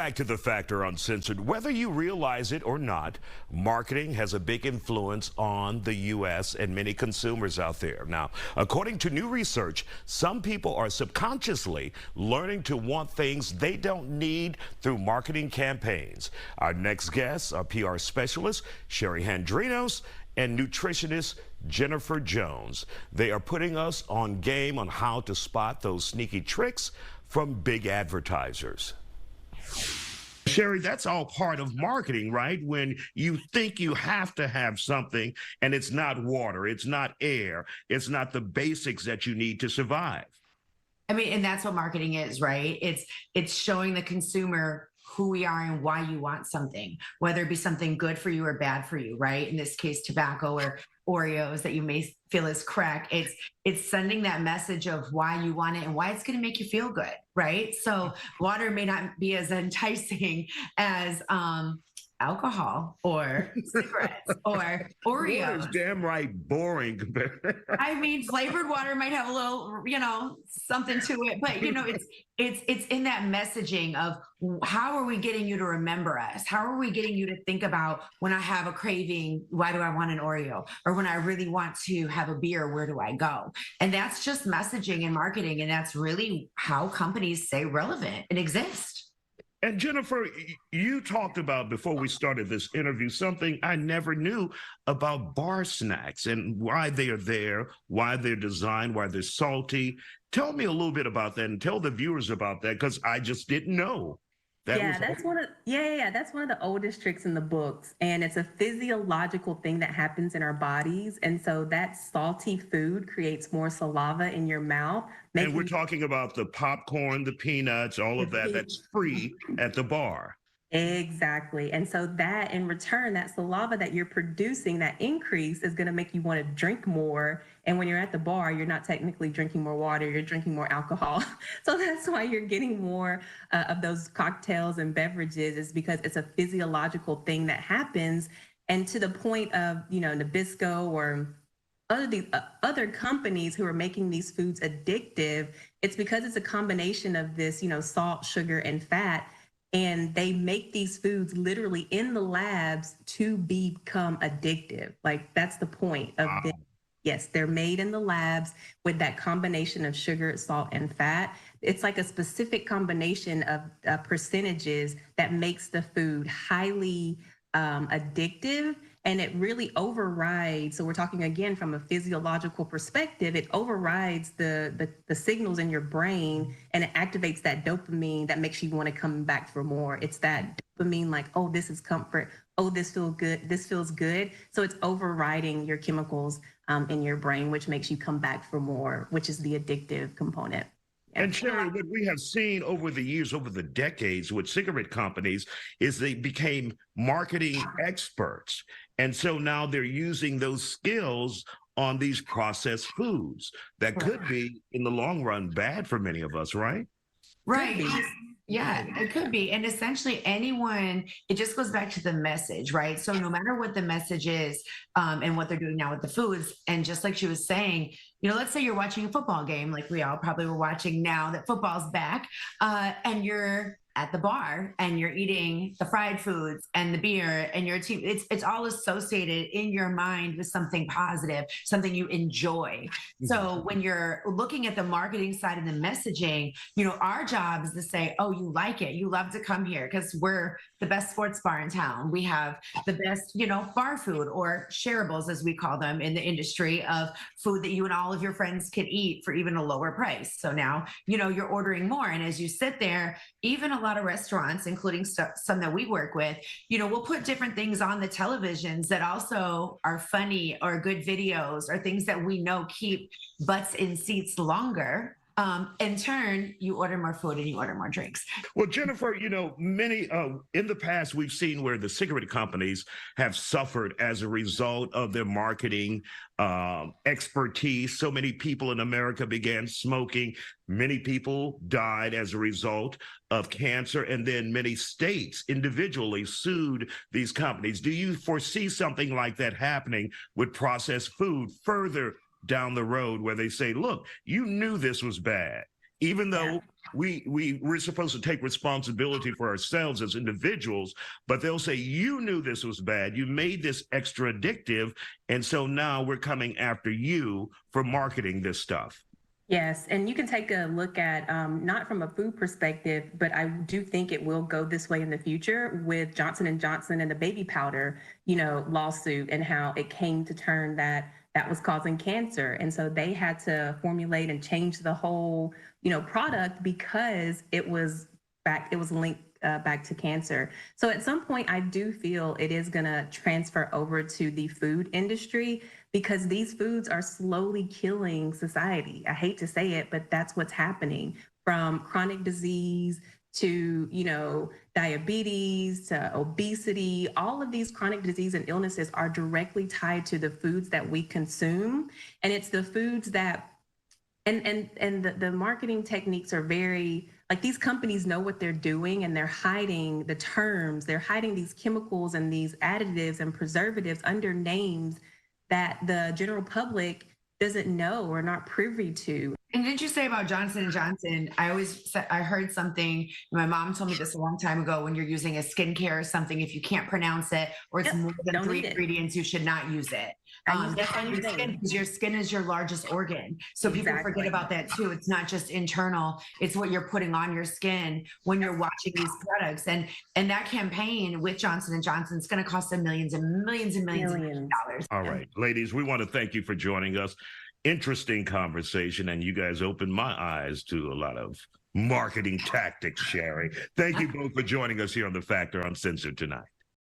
back to the Factor Uncensored. Whether you realize it or not, marketing has a big influence on the U.S. and many consumers out there. Now, according to new research, some people are subconsciously learning to want things they don't need through marketing campaigns. Our next guests are PR specialist Sherry Handrinos and nutritionist Jennifer Jones. They are putting us on game on how to spot those sneaky tricks from big advertisers. Sherry, that's all part of marketing, right? When you think you have to have something and it's not water, it's not air, it's not the basics that you need to survive. I mean, and that's what marketing is, right? It's showing the consumer who we are and why you want something, whether it be something good for you or bad for you, right? In this case, tobacco or Oreos that you may feel is crack. It's sending that message of why you want it and why it's going to make you feel good, right? So water may not be as enticing as alcohol or cigarettes or Oreos. Water is damn right boring. I mean, flavored water might have a little, something to it, but it's in that messaging of how are we getting you to remember us? How are we getting you to think about when I have a craving, why do I want an Oreo? Or when I really want to have a beer, where do I go? And that's just messaging and marketing. And that's really how companies stay relevant and exist. And Jennifer, you talked about, before we started this interview, something I never knew about bar snacks and why they are there, why they're designed, why they're salty. Tell me a little bit about that and tell the viewers about that, because I just didn't know. That's one of the oldest tricks in the books, and it's a physiological thing that happens in our bodies. And so that salty food creates more saliva in your mouth. And we're talking about the popcorn, the peanuts, all of that that's free at the bar. Exactly. And so that in return, that saliva that you're producing, that increase is going to make you want to drink more. And when you're at the bar, you're not technically drinking more water, you're drinking more alcohol. So that's why you're getting more of those cocktails and beverages, is because it's a physiological thing that happens. And to the point of, Nabisco or other companies who are making these foods addictive, it's because it's a combination of this, salt, sugar, and fat. And they make these foods literally in the labs to become addictive. Like, that's the point of this. Yes, they're made in the labs with that combination of sugar, salt, and fat. It's like a specific combination of percentages that makes the food highly addictive, and it really overrides. So we're talking again from a physiological perspective. It overrides the signals in your brain, and it activates that dopamine that makes you want to come back for more. It's that dopamine, like, oh, this is comfort. Oh, this feels good. This feels good. So it's overriding your chemicals in your brain, which makes you come back for more, which is the addictive component. And Sherry, what we have seen over the years, over the decades with cigarette companies, is they became marketing experts. And so now they're using those skills on these processed foods that could be, in the long run, bad for many of us, right? Right. Yeah, it could be. And essentially anyone, it just goes back to the message, right? So no matter what the message is and what they're doing now with the foods, and just like she was saying, let's say you're watching a football game, like we all probably were watching now that football's back, and you're at the bar and you're eating the fried foods and the beer and your team, it's all associated in your mind with something positive, something you enjoy. So when you're looking at the marketing side and the messaging, our job is to say, oh, you like it, you love to come here because we're the best sports bar in town. We have the best, bar food, or shareables, as we call them in the industry, of food that you and all of your friends can eat for even a lower price. So now, you're ordering more. And as you sit there, even a lot of restaurants, including some that we work with, we'll put different things on the televisions that also are funny or good videos or things that we know keep butts in seats longer. In turn, you order more food and you order more drinks. Well, Jennifer, many in the past, we've seen where the cigarette companies have suffered as a result of their marketing expertise. So many people in America began smoking. Many people died as a result of cancer. And then many states individually sued these companies. Do you foresee something like that happening with processed food further down the road, where they say, look, you knew this was bad, even though we're supposed to take responsibility for ourselves as individuals, but they'll say, you knew this was bad, you made this extra addictive, and so now we're coming after you for marketing this stuff. Yes, and you can take a look at, not from a food perspective, but I do think it will go this way in the future with Johnson & Johnson and the baby powder, lawsuit, and how it came to turn that was causing cancer. And so they had to formulate and change the whole, product because it was linked back to cancer. So at some point, I do feel it is going to transfer over to the food industry because these foods are slowly killing society. I hate to say it, but that's what's happening, from chronic disease to, diabetes, to obesity. All of these chronic disease and illnesses are directly tied to the foods that we consume. And it's the foods that, and the marketing techniques are very, like, these companies know what they're doing, and they're hiding the terms. They're hiding these chemicals and these additives and preservatives under names that the general public doesn't know or not privy to. And didn't you say about Johnson & Johnson, I heard something, my mom told me this a long time ago, when you're using a skincare or something, if you can't pronounce it or it's more than 3 ingredients, you should not use it. Because your skin is your largest organ. So people forget about that too. It's not just internal, it's what you're putting on your skin when you're watching these products. And that campaign with Johnson & Johnson is going to cost them millions and millions and millions of dollars. All right, ladies, we want to thank you for joining us. Interesting conversation, and you guys opened my eyes to a lot of marketing tactics, Sherry. Thank you both for joining us here on The Factor Uncensored tonight.